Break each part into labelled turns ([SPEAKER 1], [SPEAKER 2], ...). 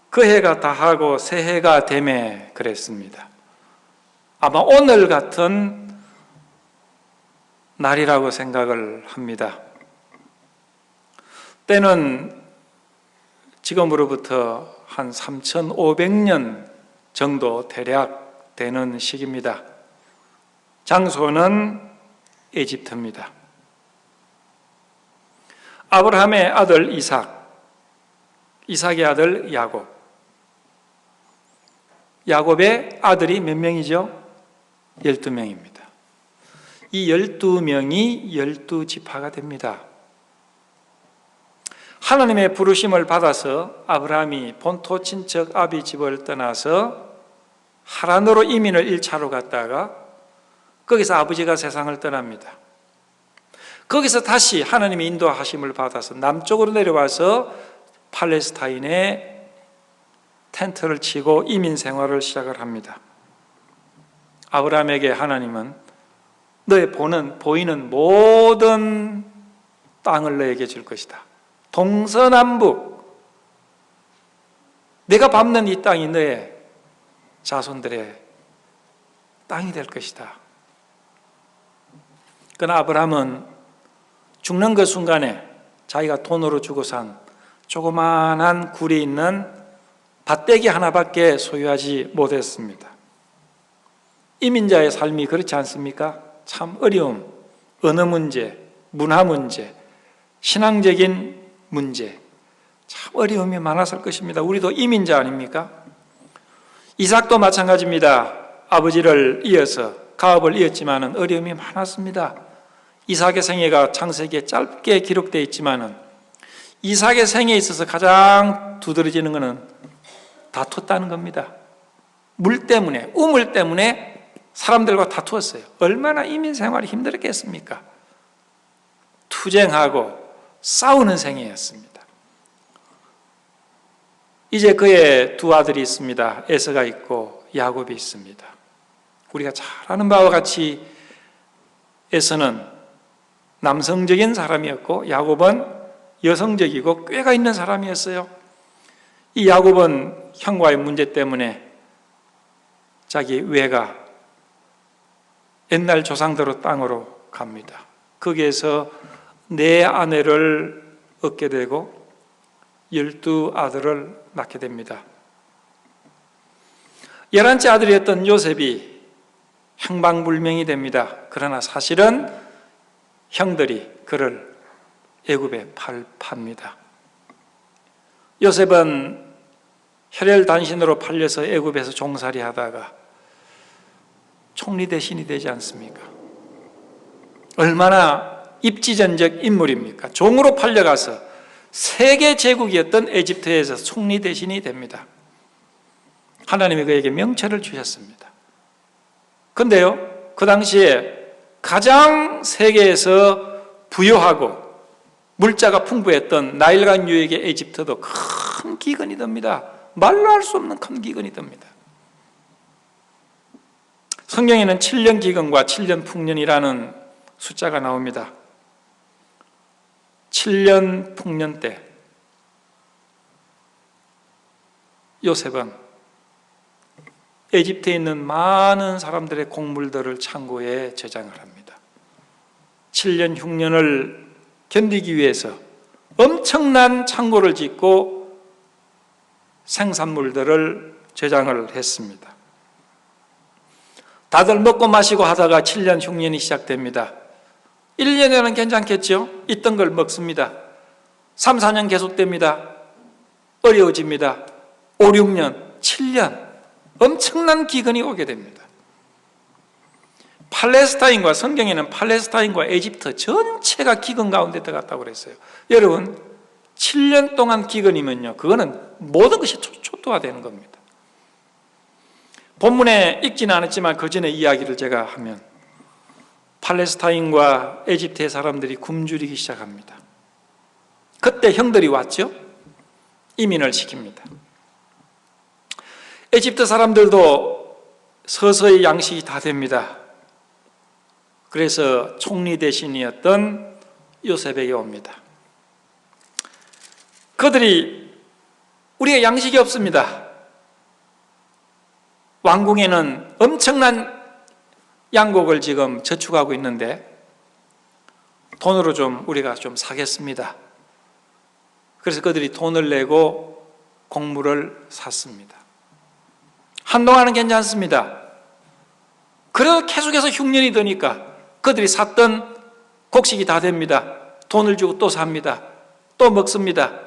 [SPEAKER 1] 그 해가 다하고 새해가 되매 그랬습니다. 아마 오늘 같은 날이라고 생각을 합니다. 때는 지금으로부터 한 3,500년 정도 대략 되는 시기입니다. 장소는 에집트입니다. 아브라함의 아들 이삭, 이삭의 아들 야곱, 야곱의 아들이 몇 명이죠? 12명입니다. 이 12명이 12지파가 됩니다. 하나님의 부르심을 받아서 아브라함이 본토 친척 아비 집을 떠나서 하란으로 이민을 1차로 갔다가 거기서 아버지가 세상을 떠납니다. 거기서 다시 하나님의 인도하심을 받아서 남쪽으로 내려와서 팔레스타인에 텐트를 치고 이민 생활을 시작을 합니다. 아브라함에게 하나님은 너의 보이는 모든 땅을 너에게 줄 것이다. 동서남북 내가 밟는 이 땅이 너의 자손들의 땅이 될 것이다. 그러나 아브라함은 죽는 그 순간에 자기가 돈으로 주고 산 조그마한 굴이 있는 밭대기 하나밖에 소유하지 못했습니다. 이민자의 삶이 그렇지 않습니까? 참 어려움, 언어 문제, 문화 문제, 신앙적인 문제, 참 어려움이 많았을 것입니다. 우리도 이민자 아닙니까? 이삭도 마찬가지입니다. 아버지를 이어서 가업을 이었지만 어려움이 많았습니다. 이삭의 생애가 창세기에 짧게 기록되어 있지만 이삭의 생애에 있어서 가장 두드러지는 것은 다퉜다는 겁니다. 물 때문에, 우물 때문에 사람들과 다투었어요. 얼마나 이민 생활이 힘들었겠습니까? 투쟁하고 싸우는 생애였습니다. 이제 그의 두 아들이 있습니다. 에서가 있고 야곱이 있습니다. 우리가 잘 아는 바와 같이 에서는 남성적인 사람이었고 야곱은 여성적이고 꾀가 있는 사람이었어요. 이 야곱은 형과의 문제 때문에 자기 외가 옛날 조상대로 땅으로 갑니다. 거기에서 네 아내를 얻게 되고 12아들을 낳게 됩니다. 11째 아들이었던 요셉이 행방불명이 됩니다. 그러나 사실은 형들이 그를 애굽에 팝니다. 요셉은 혈혈단신으로 팔려서 애굽에서 종살이 하다가 총리 대신이 되지 않습니까? 얼마나 입지전적 인물입니까? 종으로 팔려가서 세계 제국이었던 에집트에서 총리 대신이 됩니다. 하나님이 그에게 명철을 주셨습니다. 그런데요, 그 당시에 가장 세계에서 부유하고 물자가 풍부했던 나일강 유역의 에집트도 큰 기근이 듭니다. 말로 할 수 없는 큰 기근이 듭니다. 성경에는 7년 기근과 7년 풍년이라는 숫자가 나옵니다. 7년 풍년 때 요셉은 에집트에 있는 많은 사람들의 곡물들을 창고에 저장을 합니다. 7년 흉년을 견디기 위해서 엄청난 창고를 짓고 생산물들을 저장을 했습니다. 다들 먹고 마시고 하다가 7년 흉년이 시작됩니다. 1년에는 괜찮겠죠? 있던 걸 먹습니다. 3, 4년 계속됩니다. 어려워집니다. 5, 6년, 7년 엄청난 기근이 오게 됩니다. 팔레스타인과 성경에는 팔레스타인과 에집트 전체가 기근 가운데 들어갔다고 그랬어요. 여러분 7년 동안 기근이면요 그거는 모든 것이 초토화되는 겁니다. 본문에 읽지는 않았지만 그 전에 이야기를 제가 하면 팔레스타인과 에집트의 사람들이 굶주리기 시작합니다. 그때 형들이 왔죠. 이민을 시킵니다. 에집트 사람들도 서서히 양식이 다 됩니다. 그래서 총리 대신이었던 요셉에게 옵니다. 그들이 우리가 양식이 없습니다. 왕궁에는 엄청난 양곡을 지금 저축하고 있는데 돈으로 우리가 좀 사겠습니다. 그래서 그들이 돈을 내고 곡물을 샀습니다. 한동안은 괜찮습니다. 그래도 계속해서 흉년이 드니까 그들이 샀던 곡식이 다 됩니다. 돈을 주고 또 삽니다. 또 먹습니다.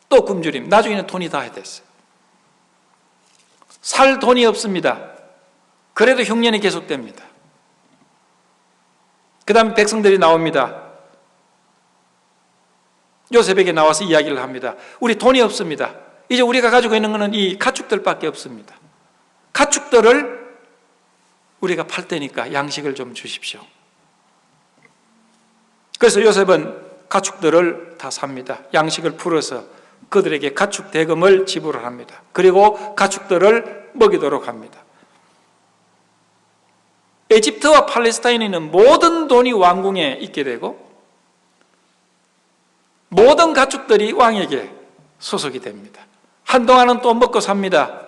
[SPEAKER 1] 또 굶주림. 나중에는 돈이 다 됐어요. 살 돈이 없습니다. 그래도 흉년이 계속됩니다. 그 다음에 백성들이 나옵니다. 요셉에게 나와서 이야기를 합니다. 우리 돈이 없습니다. 이제 우리가 가지고 있는 것은 이 가축들밖에 없습니다. 가축들을 우리가 팔 테니까 양식을 좀 주십시오. 그래서 요셉은 가축들을 다 삽니다. 양식을 풀어서 그들에게 가축 대금을 지불을 합니다. 그리고 가축들을 먹이도록 합니다. 에집트와 팔레스타인에 있는 모든 돈이 왕궁에 있게 되고 모든 가축들이 왕에게 소속이 됩니다. 한동안은 또 먹고 삽니다.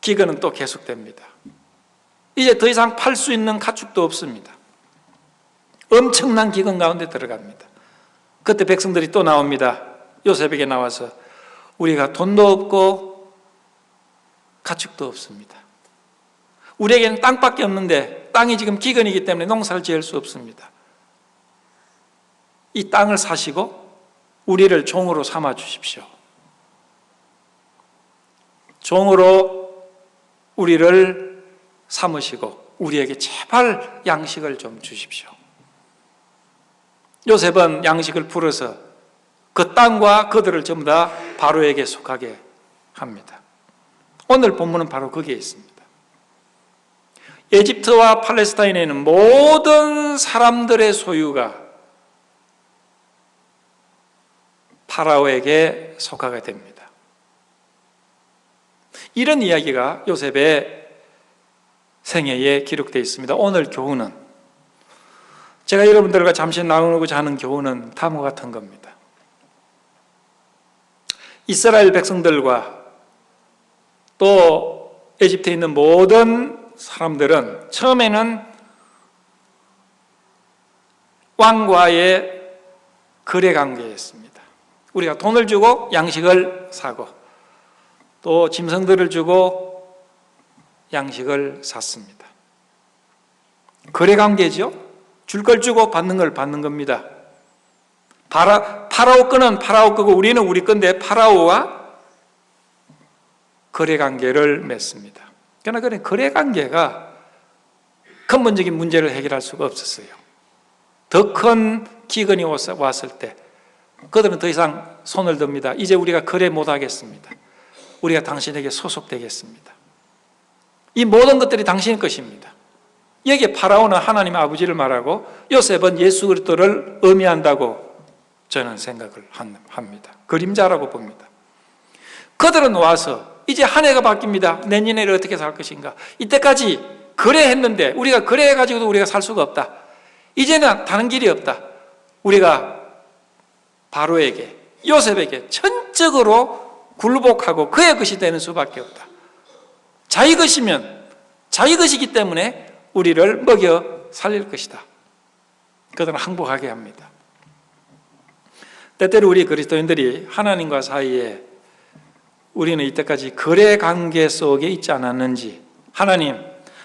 [SPEAKER 1] 기근은 또 계속됩니다. 이제 더 이상 팔 수 있는 가축도 없습니다. 엄청난 기근 가운데 들어갑니다. 그때 백성들이 또 나옵니다. 요셉에게 나와서 우리가 돈도 없고 가축도 없습니다. 우리에게는 땅밖에 없는데 땅이 지금 기근이기 때문에 농사를 지을 수 없습니다. 이 땅을 사시고 우리를 종으로 삼아 주십시오. 종으로 우리를 삼으시고 우리에게 제발 양식을 좀 주십시오. 요셉은 양식을 풀어서 그 땅과 그들을 전부 다 바로에게 속하게 합니다. 오늘 본문은 바로 거기에 있습니다. 에집트와 팔레스타인에 있는 모든 사람들의 소유가 파라오에게 속하게 됩니다. 이런 이야기가 요셉의 생애에 기록되어 있습니다. 오늘 교훈은 제가 여러분들과 잠시 나누고자 하는 교훈은 다음과 같은 겁니다. 이스라엘 백성들과 또 에집트에 있는 모든 사람들은 처음에는 왕과의 거래 관계였습니다. 우리가 돈을 주고 양식을 사고 또 짐승들을 주고 양식을 샀습니다. 거래 관계죠. 줄 걸 주고 받는 걸 받는 겁니다. 파라오 거는 파라오 거고 우리는 우리 건데 파라오와 거래 관계를 맺습니다. 그러나 그 거래 관계가 근본적인 문제를 해결할 수가 없었어요. 더 큰 기근이 왔을 때 그들은 더 이상 손을 듭니다. 이제 우리가 거래 못하겠습니다. 우리가 당신에게 소속되겠습니다. 이 모든 것들이 당신의 것입니다. 여기에 파라오는 하나님 아버지를 말하고 요셉은 예수 그리스도를 의미한다고 저는 생각을 합니다. 그림자라고 봅니다. 그들은 와서 이제 한 해가 바뀝니다. 내년에를 어떻게 살 것인가. 이때까지 거래했는데 우리가 거래해가지고도 우리가 살 수가 없다. 이제는 다른 길이 없다. 우리가 바로에게 요셉에게 전적으로 굴복하고 그의 것이 되는 수밖에 없다. 자기 것이면 자기 것이기 때문에 우리를 먹여 살릴 것이다. 그들은 항복하게 합니다. 때때로 우리 그리스도인들이 하나님과 사이에 우리는 이때까지 거래 관계 속에 있지 않았는지, 하나님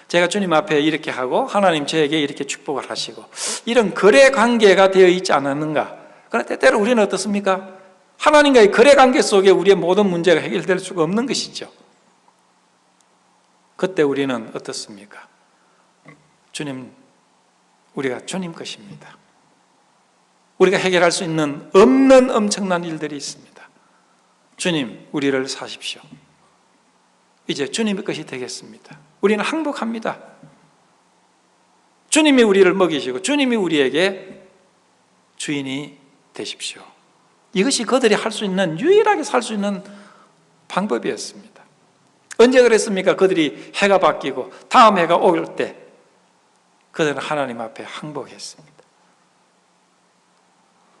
[SPEAKER 1] 제가 주님 앞에 이렇게 하고 하나님 저에게 이렇게 축복을 하시고 이런 거래 관계가 되어 있지 않았는가. 그러나 때때로 우리는 어떻습니까? 하나님과의 거래 관계 속에 우리의 모든 문제가 해결될 수가 없는 것이죠. 그때 우리는 어떻습니까? 주님, 우리가 주님 것입니다. 우리가 해결할 수 있는 없는 엄청난 일들이 있습니다. 주님, 우리를 사십시오. 이제 주님의 것이 되겠습니다. 우리는 항복합니다. 주님이 우리를 먹이시고 주님이 우리에게 주인이 되십시오. 이것이 그들이 할 수 있는, 유일하게 살 수 있는 방법이었습니다. 언제 그랬습니까? 그들이 해가 바뀌고 다음 해가 올 때 그들은 하나님 앞에 항복했습니다.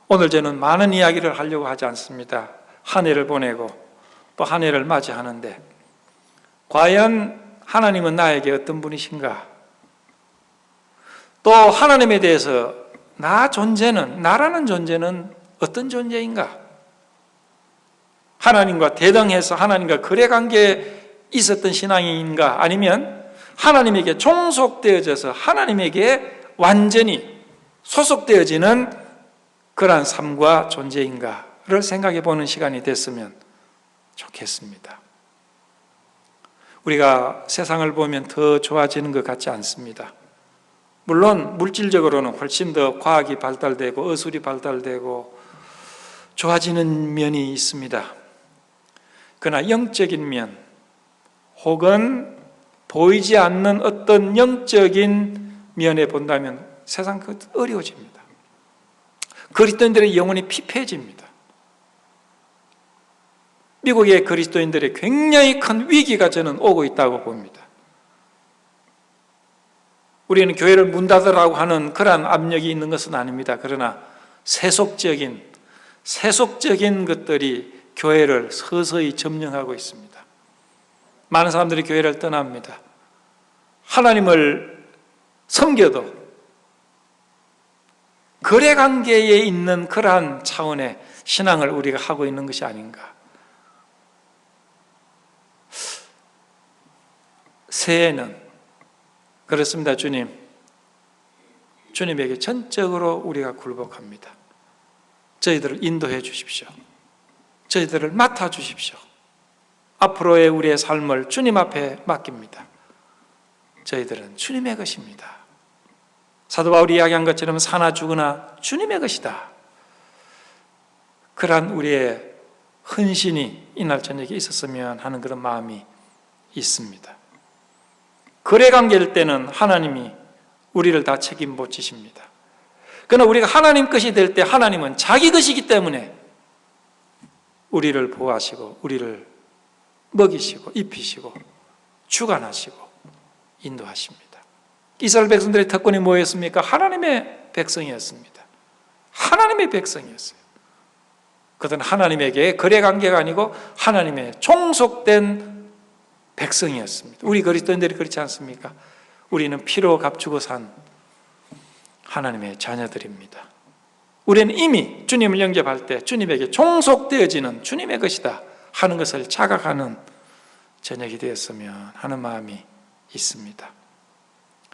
[SPEAKER 1] 오늘 저는 많은 이야기를 하려고 하지 않습니다. 한 해를 보내고 또 한 해를 맞이하는데 과연 하나님은 나에게 어떤 분이신가? 또 하나님에 대해서 나라는 존재는 어떤 존재인가? 하나님과 대등해서 하나님과 거래 관계에 있었던 신앙인가? 아니면 하나님에게 종속되어져서 하나님에게 완전히 소속되어지는 그러한 삶과 존재인가를 생각해 보는 시간이 됐으면 좋겠습니다. 우리가 세상을 보면 더 좋아지는 것 같지 않습니다. 물론 물질적으로는 훨씬 더 과학이 발달되고 의술이 발달되고 좋아지는 면이 있습니다. 그러나 영적인 면 혹은 보이지 않는 어떤 영적인 면에 본다면 세상 어려워집니다. 그리스도인들의 영혼이 피폐해집니다. 미국의 그리스도인들의 굉장히 큰 위기가 저는 오고 있다고 봅니다. 우리는 교회를 문 닫으라고 하는 그러한 압력이 있는 것은 아닙니다. 그러나 세속적인 것들이 교회를 서서히 점령하고 있습니다. 많은 사람들이 교회를 떠납니다. 하나님을 섬겨도 거래 관계에 있는 그러한 차원의 신앙을 우리가 하고 있는 것이 아닌가. 새해는 그렇습니다. 주님에게 전적으로 우리가 굴복합니다. 저희들을 인도해 주십시오. 저희들을 맡아 주십시오. 앞으로의 우리의 삶을 주님 앞에 맡깁니다. 저희들은 주님의 것입니다. 사도 바울이 이야기한 것처럼 사나 죽으나 주님의 것이다. 그러한 우리의 헌신이 이날 저녁에 있었으면 하는 그런 마음이 있습니다. 거래 관계일 때는 하나님이 우리를 다 책임못 지십니다. 그러나 우리가 하나님 것이 될 때 하나님은 자기 것이기 때문에 우리를 보호하시고 우리를 먹이시고 입히시고 주관하시고 인도하십니다. 이스라엘 백성들의 특권이 뭐였습니까? 하나님의 백성이었습니다. 하나님의 백성이었어요. 그들은 하나님에게 거래 관계가 아니고 하나님의 종속된 백성이었습니다. 우리 그리스도인들이 그렇지 않습니까? 우리는 피로 값주고 산 하나님의 자녀들입니다. 우리는 이미 주님을 영접할 때 주님에게 종속되어지는 주님의 것이다 하는 것을 자각하는 저녁이 되었으면 하는 마음이 있습니다.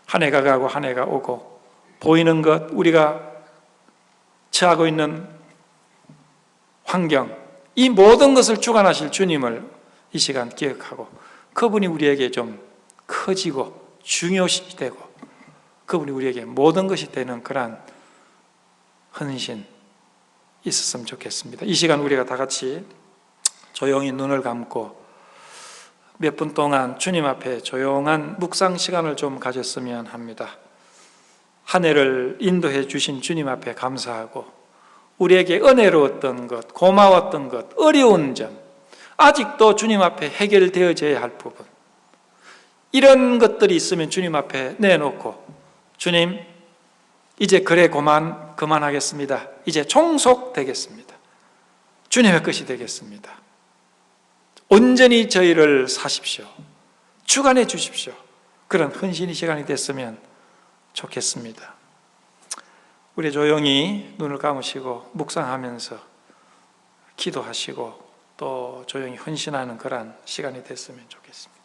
[SPEAKER 1] 한 해가 가고 한 해가 오고 보이는 것, 우리가 처하고 있는 환경, 이 모든 것을 주관하실 주님을 이 시간 기억하고 그분이 우리에게 좀 커지고 중요시되고 그분이 우리에게 모든 것이 되는 그러한 헌신 있었으면 좋겠습니다. 이 시간 우리가 다 같이 조용히 눈을 감고 몇 분 동안 주님 앞에 조용한 묵상 시간을 좀 가졌으면 합니다. 한 해를 인도해 주신 주님 앞에 감사하고 우리에게 은혜로웠던 것, 고마웠던 것, 어려운 점, 아직도 주님 앞에 해결되어져야 할 부분, 이런 것들이 있으면 주님 앞에 내놓고 주님 이제 그래 그만하겠습니다. 이제 종속되겠습니다. 주님의 것이 되겠습니다. 온전히 저희를 사십시오. 주관해 주십시오. 그런 헌신의 시간이 됐으면 좋겠습니다. 우리 조용히 눈을 감으시고 묵상하면서 기도하시고 또 조용히 헌신하는 그런 시간이 됐으면 좋겠습니다.